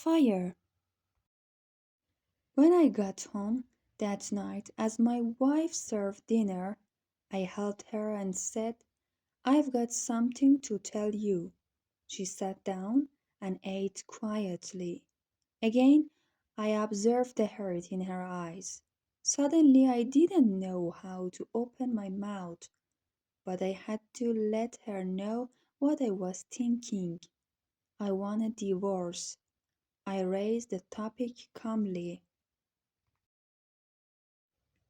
fire. When I got home that night, as my wife served dinner, I held her and said, "I've got something to tell you." She sat down and ate quietly. Again, I observed the hurt in her eyes. Suddenly, I didn't know how to open my mouth, but I had to let her know what I was thinking. I want a divorce. I raised the topic calmly.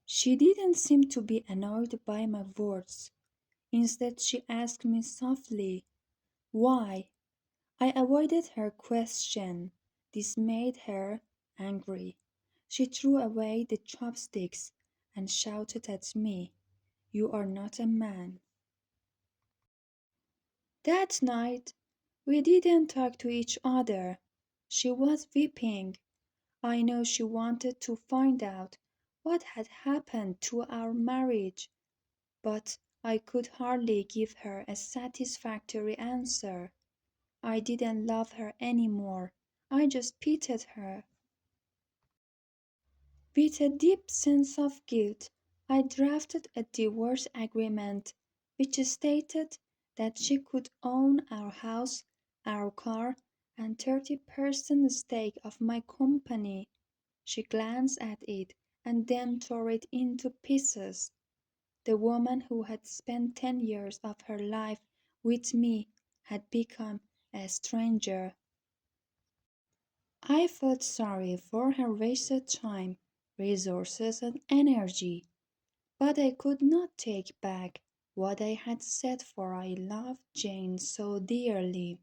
She didn't seem to be annoyed by my words. Instead, she asked me softly, "Why?" I avoided her question. This made her angry. She threw away the chopsticks and shouted at me, "You are not a man." That night, we didn't talk to each other. She was weeping. I know she wanted to find out what had happened to our marriage, but I could hardly give her a satisfactory answer. I didn't love her anymore. I just pitied her. With a deep sense of guilt, I drafted a divorce agreement which stated that she could own our house, our car, and 30% stake of my company. She glanced at it and then tore it into pieces. The woman who had spent 10 years of her life with me had become a stranger. I felt sorry for her wasted time, resources, and energy, but I could not take back what I had said, for I loved Jane so dearly.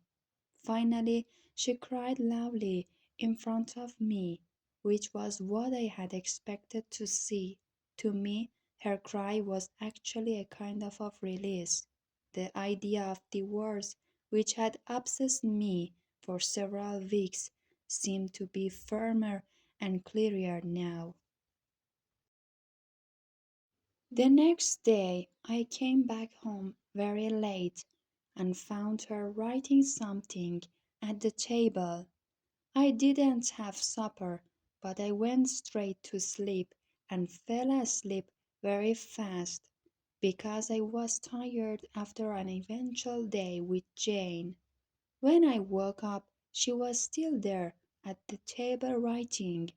Finally, she cried loudly in front of me, which was what I had expected to see. To me, her cry was actually a kind of release. The idea of divorce, which had obsessed me for several weeks, seemed to be firmer and clearer now. The next day I came back home very late and found her writing something at the table. I didn't have supper, but I went straight to sleep and fell asleep very fast because I was tired after an eventful day with Jane. When I woke up, she was still there at the table writing.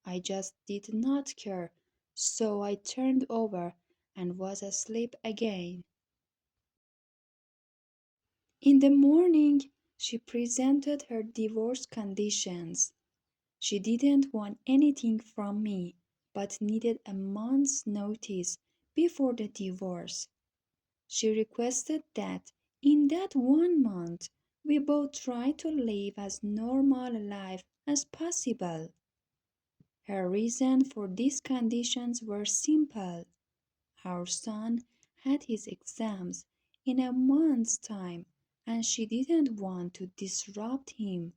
I just did not care, so I turned over and was asleep again. In the morning, she presented her divorce conditions. She didn't want anything from me, but needed a month's notice before the divorce. She requested that in that 1 month we both try to live as normal a life as possible. Her reason for these conditions were simple. Our son had his exams in a month's time, and she didn't want to disrupt him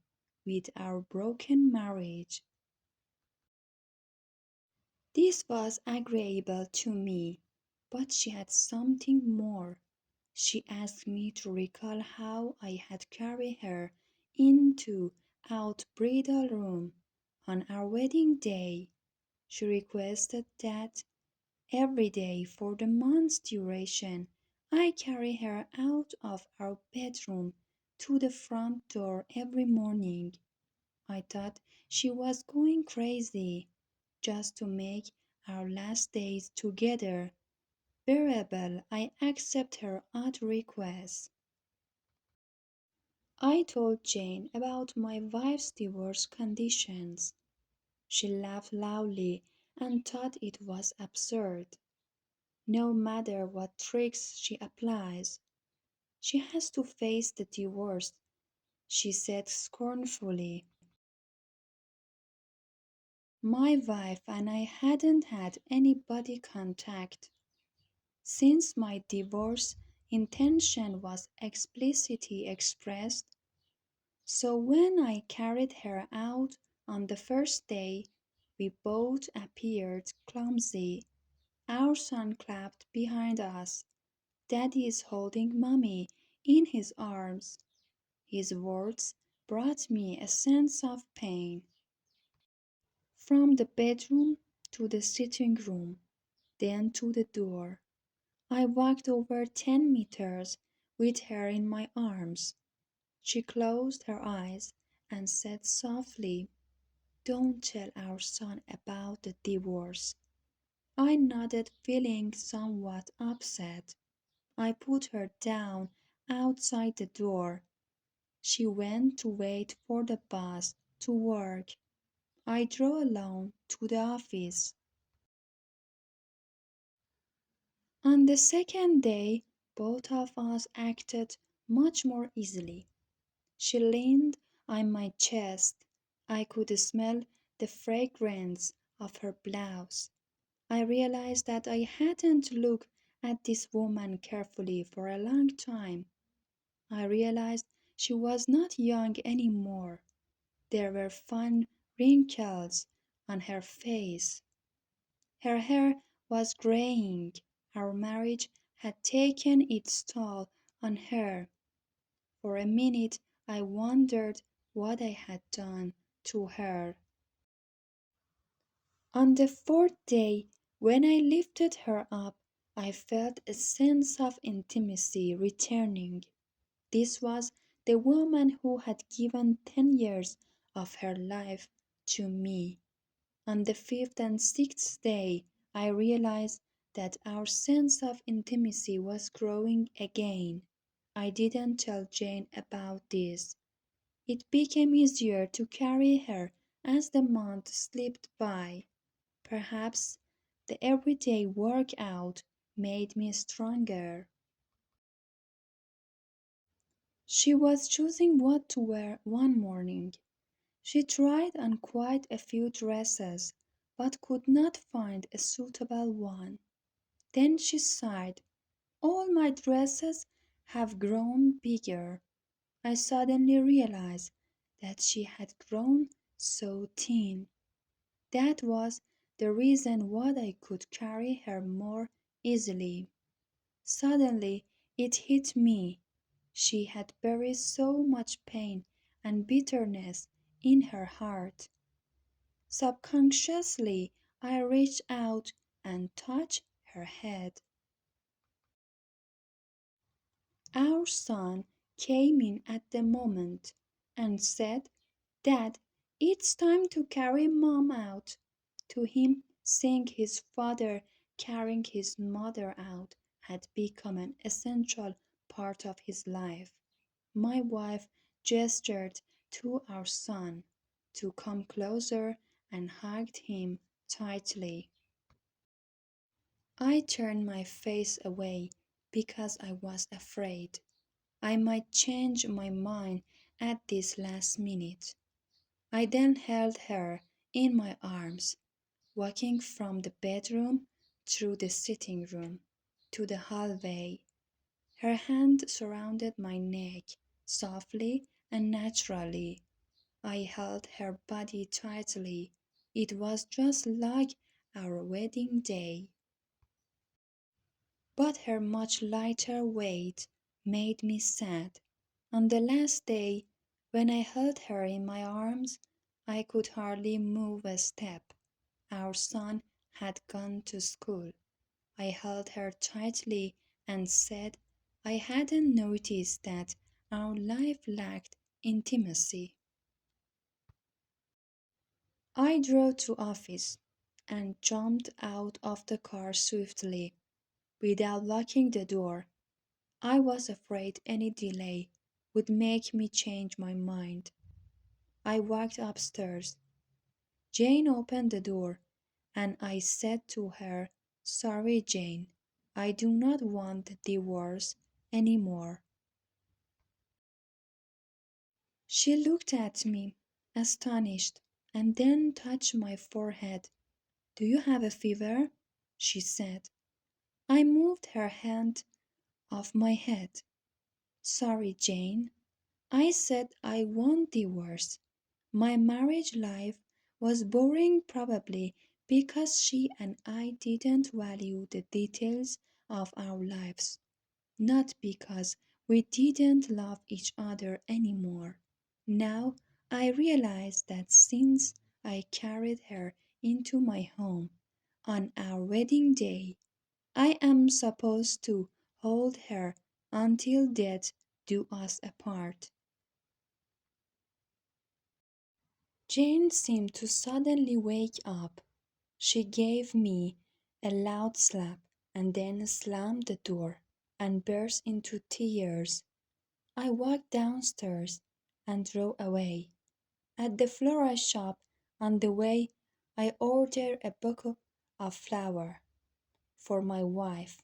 with our broken marriage. This was agreeable to me, but she had something more. She asked me to recall how I had carried her into our bridal room on our wedding day. She requested that every day for the month's duration I carry her out of our bedroom to the front door every morning. I thought she was going crazy just to make our last days together bearable. I accept her odd request. I told Jane about my wife's divorce conditions. She laughed loudly and thought it was absurd. No matter what tricks she applies, she has to face the divorce, she said scornfully. My wife and I hadn't had any body contact since my divorce intention was explicitly expressed, so when I carried her out on the first day, we both appeared clumsy. Our son clapped behind us. Daddy is holding Mommy in his arms. His words brought me a sense of pain. From the bedroom to the sitting room, then to the door. I walked over 10 meters with her in my arms. She closed her eyes and said softly, "Don't tell our son about the divorce." I nodded, feeling somewhat upset. I put her down outside the door. She went to wait for the bus to work. I drove alone to the office. On the second day, both of us acted much more easily. She leaned on my chest. I could smell the fragrance of her blouse. I realized that I hadn't looked at this woman carefully for a long time. I realized she was not young anymore. There were fine wrinkles on her face. Her hair was graying. Our marriage had taken its toll on her. For a minute I wondered what I had done to her. On the fourth day, when I lifted her up, I felt a sense of intimacy returning. This was the woman who had given 10 years of her life to me. On the fifth and sixth day, I realized that our sense of intimacy was growing again. I didn't tell Jane about this. It became easier to carry her as the months slipped by. Perhaps the everyday workout made me stronger. She was choosing what to wear one morning. She tried on quite a few dresses, but could not find a suitable one. Then she sighed. "All my dresses have grown bigger." I suddenly realized that she had grown so thin. That was the reason why I could carry her more easily. Suddenly it hit me. She had buried so much pain and bitterness in her heart. Subconsciously, I reached out and touched her head. Our son came in at the moment and said, "Dad, it's time to carry Mom out." To him, seeing his father carrying his mother out had become an essential part of his life. My wife gestured to our son to come closer and hugged him tightly. I turned my face away because I was afraid I might change my mind at this last minute. I then held her in my arms, walking from the bedroom through the sitting room to the hallway. Her hand surrounded my neck softly and naturally. I held her body tightly. It was just like our wedding day. But her much lighter weight made me sad. On the last day, when I held her in my arms, I could hardly move a step. Our son had gone to school. I held her tightly and said I hadn't noticed that our life lacked intimacy. I drove to office and jumped out of the car swiftly, without locking the door. I was afraid any delay would make me change my mind. I walked upstairs. Jane opened the door, and I said to her, "Sorry, Jane, I do not want the divorce anymore." She looked at me, astonished, and then touched my forehead. "Do you have a fever?" she said. I moved her hand off my head. "Sorry, Jane. I said I won't divorce. My marriage life was boring probably because she and I didn't value the details of our lives, not because we didn't love each other anymore." Now I realize that since I carried her into my home on our wedding day, I am supposed to hold her until death do us apart. Jane seemed to suddenly wake up. She gave me a loud slap and then slammed the door and burst into tears. I walked downstairs and drove away. At the floral shop on the way, I ordered a bouquet of flowers for my wife.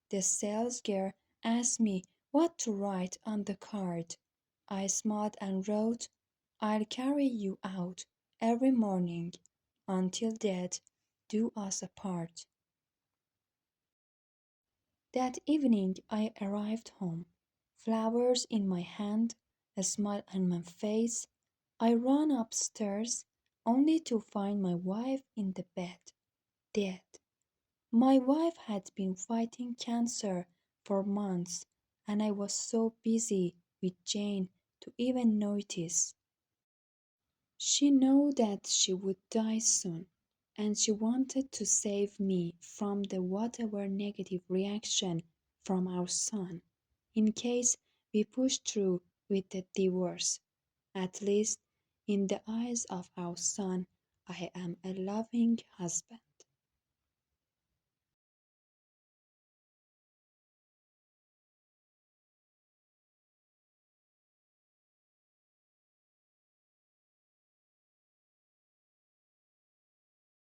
The salesgirl asked me what to write on the card. I smiled and wrote, "I'll carry you out every morning until death do us apart." That evening I arrived home, flowers in my hand, a smile on my face. I ran upstairs only to find my wife in the bed, dead. My wife had been fighting cancer for months, and I was so busy with Jane to even notice. She knew that she would die soon, and she wanted to save me from the whatever negative reaction from our son, in case we pushed through with the divorce. At least, in the eyes of our son, I am a loving husband.